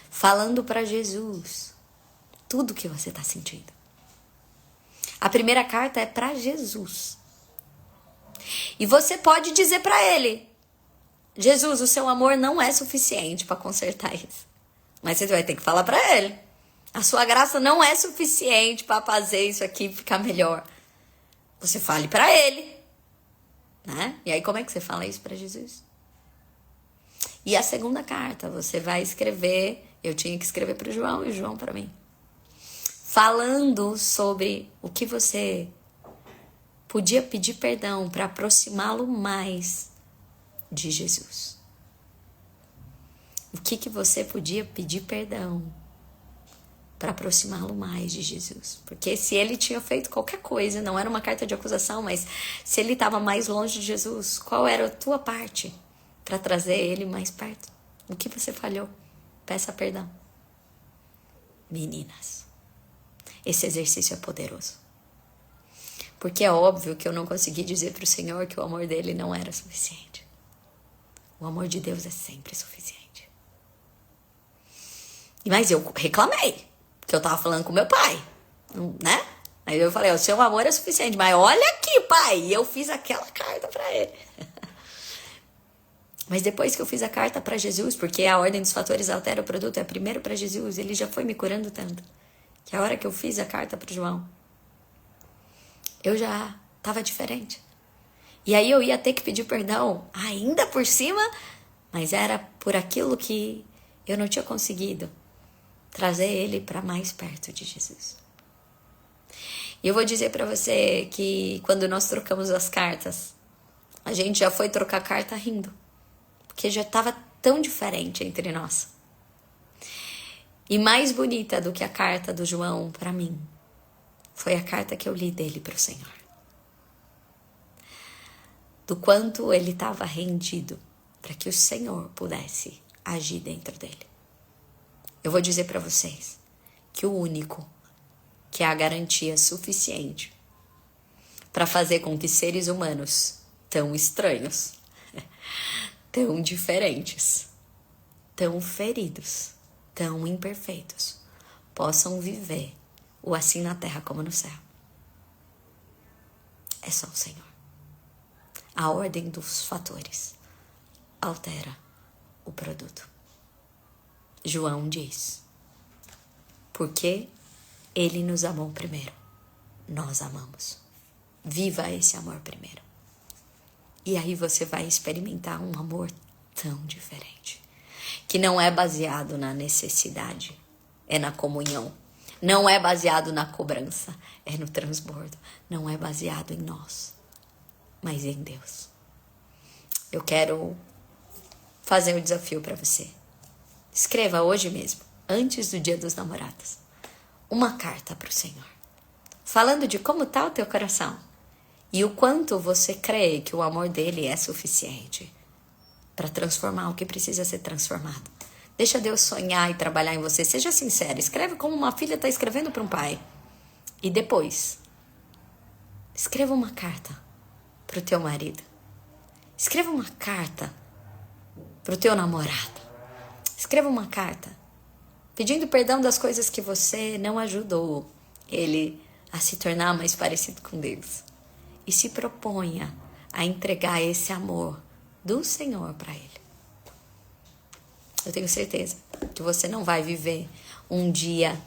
Falando para Jesus tudo que você tá sentindo. A primeira carta é para Jesus. E você pode dizer para ele, Jesus, o seu amor não é suficiente para consertar isso. Mas você vai ter que falar pra ele. A sua graça não é suficiente pra fazer isso aqui ficar melhor. Você fale pra ele. Né? E aí como é que você fala isso pra Jesus? E a segunda carta, você vai escrever... Eu tinha que escrever pro João e o João pra mim. Falando sobre o que você podia pedir perdão pra aproximá-lo mais de Jesus. O que você podia pedir perdão para aproximá-lo mais de Jesus? Porque se ele tinha feito qualquer coisa, não era uma carta de acusação, mas se ele estava mais longe de Jesus, qual era a tua parte para trazer ele mais perto? O que você falhou? Peça perdão. Meninas, esse exercício é poderoso. Porque é óbvio que eu não consegui dizer para o Senhor que o amor dele não era suficiente. O amor de Deus é sempre suficiente. Mas eu reclamei, porque eu tava falando com meu pai, né? Aí eu falei, o seu amor é suficiente, mas olha aqui, pai. E eu fiz aquela carta pra ele. Mas depois que eu fiz a carta pra Jesus, porque a ordem dos fatores altera o produto, é primeiro pra Jesus, ele já foi me curando tanto, que a hora que eu fiz a carta pro João, eu já tava diferente. E aí eu ia ter que pedir perdão ainda por cima, mas era por aquilo que eu não tinha conseguido trazer ele para mais perto de Jesus. E eu vou dizer para você que quando nós trocamos as cartas, a gente já foi trocar carta rindo, porque já estava tão diferente entre nós. E mais bonita do que a carta do João para mim foi a carta que eu li dele para o Senhor. Do quanto ele estava rendido para que o Senhor pudesse agir dentro dele. Eu vou dizer para vocês que o único que é a garantia suficiente para fazer com que seres humanos tão estranhos, tão diferentes, tão feridos, tão imperfeitos, possam viver o assim na terra como no céu. É só o Senhor. A ordem dos fatores altera o produto. João diz, porque ele nos amou primeiro, nós amamos. Viva esse amor primeiro. E aí você vai experimentar um amor tão diferente, que não é baseado na necessidade, é na comunhão. Não é baseado na cobrança, é no transbordo. Não é baseado em nós, mas em Deus. Eu quero fazer um desafio para você. Escreva hoje mesmo, antes do Dia dos Namorados, uma carta para o Senhor, falando de como está o teu coração e o quanto você crê que o amor dele é suficiente para transformar o que precisa ser transformado. Deixa Deus sonhar e trabalhar em você. Seja sincero, escreve como uma filha está escrevendo para um pai. E depois, escreva uma carta para o teu marido. Escreva uma carta para o teu namorado. Escreva uma carta pedindo perdão das coisas que você não ajudou ele a se tornar mais parecido com Deus. E se proponha a entregar esse amor do Senhor para ele. Eu tenho certeza que você não vai viver um dia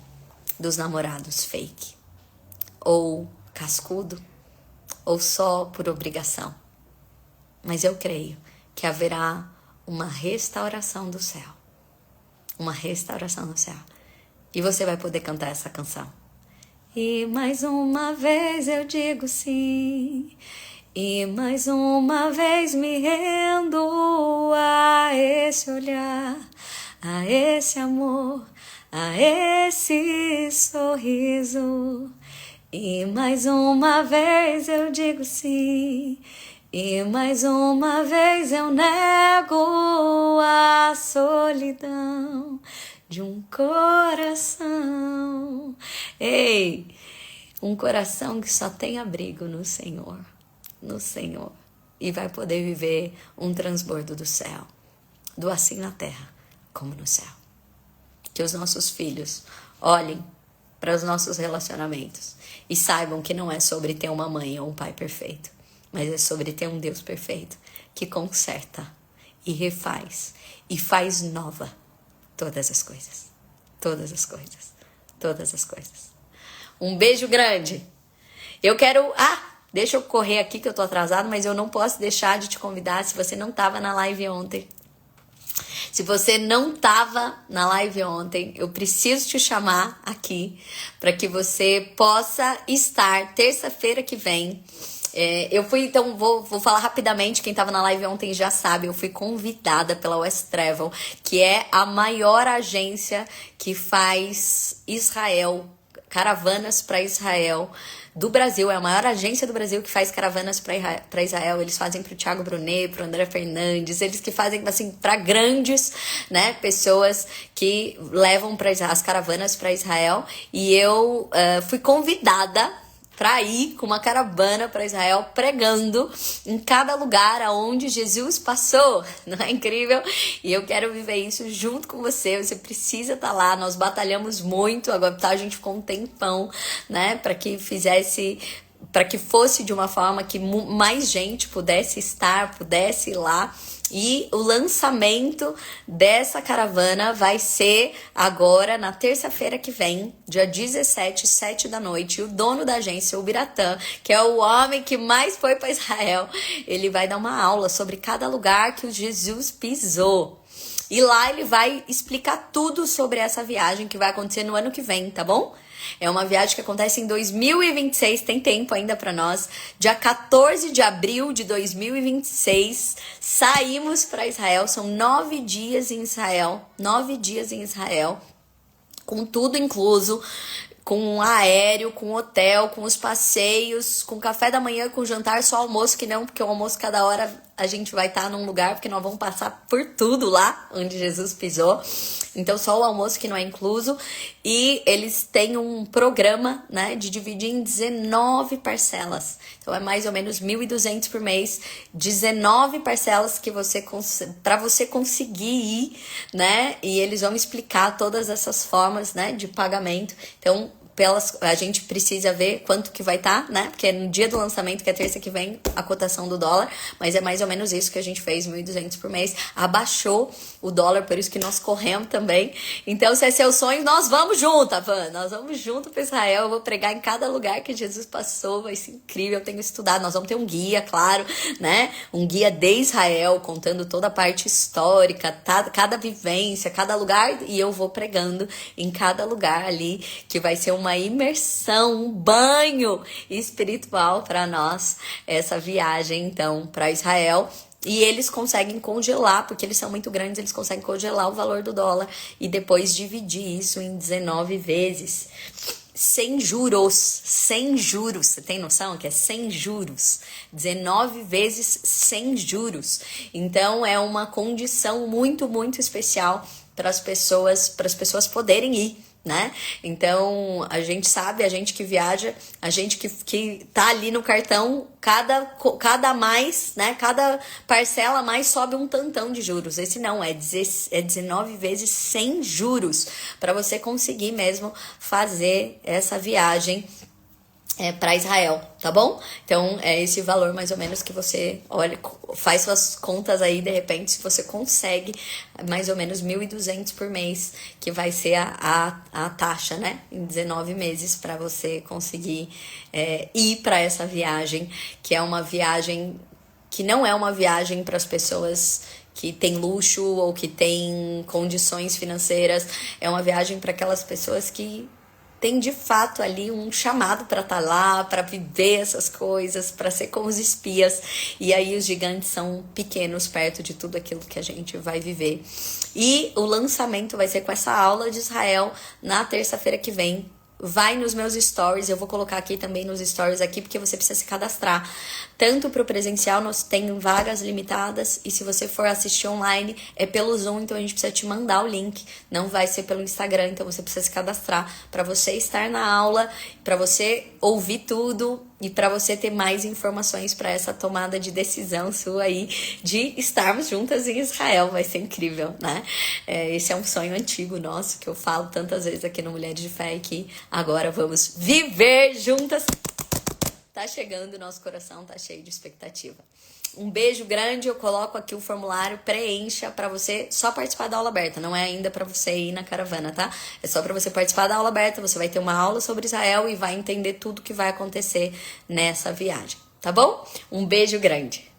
dos namorados fake, ou cascudo, ou só por obrigação. Mas eu creio que haverá uma restauração do céu. Uma restauração do céu. E você vai poder cantar essa canção. E mais uma vez eu digo sim. E mais uma vez me rendo a esse olhar, a esse amor, a esse sorriso. E mais uma vez eu digo sim. E mais uma vez eu nego a solidão de um coração. Ei, um coração que só tem abrigo no Senhor. No Senhor, e vai poder viver um transbordo do céu, do assim na terra como no céu. Que os nossos filhos olhem para os nossos relacionamentos e saibam que não é sobre ter uma mãe ou um pai perfeito, mas é sobre ter um Deus perfeito que conserta e refaz e faz nova todas as coisas, todas as coisas, todas as coisas. Um beijo grande. Eu quero... Deixa eu correr aqui que eu tô atrasado, mas eu não posso deixar de te convidar se você não tava na live ontem. Se você não tava na live ontem, eu preciso te chamar aqui para que você possa estar terça-feira que vem. Então vou falar rapidamente, quem tava na live ontem já sabe, eu fui convidada pela West Travel, que é a maior agência que faz caravanas para Israel do Brasil, é a maior agência do Brasil que faz caravanas para Israel. Eles fazem para o Thiago Brunet, para o André Fernandes, eles que fazem assim para grandes, né, pessoas que levam as caravanas para Israel. E eu fui convidada para ir com uma caravana para Israel, pregando em cada lugar aonde Jesus passou. Não é incrível? E eu quero viver isso junto com você. Você precisa estar lá. Nós batalhamos muito. Agora a gente ficou um tempão, né, para que fosse de uma forma que mais gente pudesse ir lá. E o lançamento dessa caravana vai ser agora na terça-feira que vem, dia 17, 7 da noite. E o dono da agência, o Biratã, que é o homem que mais foi para Israel, ele vai dar uma aula sobre cada lugar que o Jesus pisou. E lá ele vai explicar tudo sobre essa viagem que vai acontecer no ano que vem, tá bom? É uma viagem que acontece em 2026, tem tempo ainda para nós. Dia 14 de abril de 2026, saímos para Israel. São 9 dias em Israel, 9 dias em Israel, com tudo incluso. Com aéreo, com hotel, com os passeios, com café da manhã, com jantar, só almoço que não, porque o almoço cada hora a gente vai estar num lugar, porque nós vamos passar por tudo lá onde Jesus pisou. Então só o almoço que não é incluso. E eles têm um programa, né, de dividir em 19 parcelas. Então é mais ou menos 1.200 por mês, 19 parcelas que para você conseguir ir, né? E eles vão explicar todas essas formas, né, de pagamento. Então a gente precisa ver quanto que vai estar, né? Porque é no dia do lançamento, que é terça que vem, a cotação do dólar. Mas é mais ou menos isso que a gente fez, 1.200 por mês. Abaixou o dólar, por isso que nós corremos também. Então, se é seu sonho, nós vamos junto, Van. Nós vamos junto para Israel. Eu vou pregar em cada lugar que Jesus passou. Vai ser incrível, eu tenho estudado. Nós vamos ter um guia, claro, né? Um guia de Israel, contando toda a parte histórica, cada vivência, cada lugar. E eu vou pregando em cada lugar ali, que vai ser uma imersão, um banho espiritual para nós, essa viagem então para Israel. E eles conseguem congelar, porque eles são muito grandes, eles conseguem congelar o valor do dólar e depois dividir isso em 19 vezes. Sem juros, sem juros. Você tem noção que é sem juros? 19 vezes sem juros. Então é uma condição muito, muito especial para as pessoas poderem ir, né? Então, a gente sabe, a gente que viaja, a gente que tá ali no cartão, cada mais, né? Cada parcela mais sobe um tantão de juros. Esse não, é 19 vezes sem juros, para você conseguir mesmo fazer essa viagem para Israel, tá bom? Então, é esse valor mais ou menos que você, olha, faz suas contas aí, de repente, se você consegue mais ou menos 1.200 por mês, que vai ser a taxa, né? Em 19 meses para você conseguir ir para essa viagem, que é uma viagem que não é uma viagem para as pessoas que tem luxo ou que tem condições financeiras, é uma viagem para aquelas pessoas que tem de fato ali um chamado para estar lá, para viver essas coisas, para ser como os espias. E aí os gigantes são pequenos perto de tudo aquilo que a gente vai viver. E o lançamento vai ser com essa aula de Israel na terça-feira que vem. Vai nos meus stories, eu vou colocar aqui também nos stories aqui, porque você precisa se cadastrar. Tanto para o presencial, nós tem vagas limitadas, e se você for assistir online, é pelo Zoom, então a gente precisa te mandar o link, não vai ser pelo Instagram, então você precisa se cadastrar para você estar na aula, para você ouvir tudo e para você ter mais informações para essa tomada de decisão sua aí de estarmos juntas em Israel. Vai ser incrível, né? Esse é um sonho antigo nosso, que eu falo tantas vezes aqui no Mulheres de Fé, que agora vamos viver juntas. Tá chegando, nosso coração tá cheio de expectativa. Um beijo grande, eu coloco aqui o formulário, preencha para você só participar da aula aberta, não é ainda para você ir na caravana, tá? É só para você participar da aula aberta, você vai ter uma aula sobre Israel e vai entender tudo que vai acontecer nessa viagem, tá bom? Um beijo grande.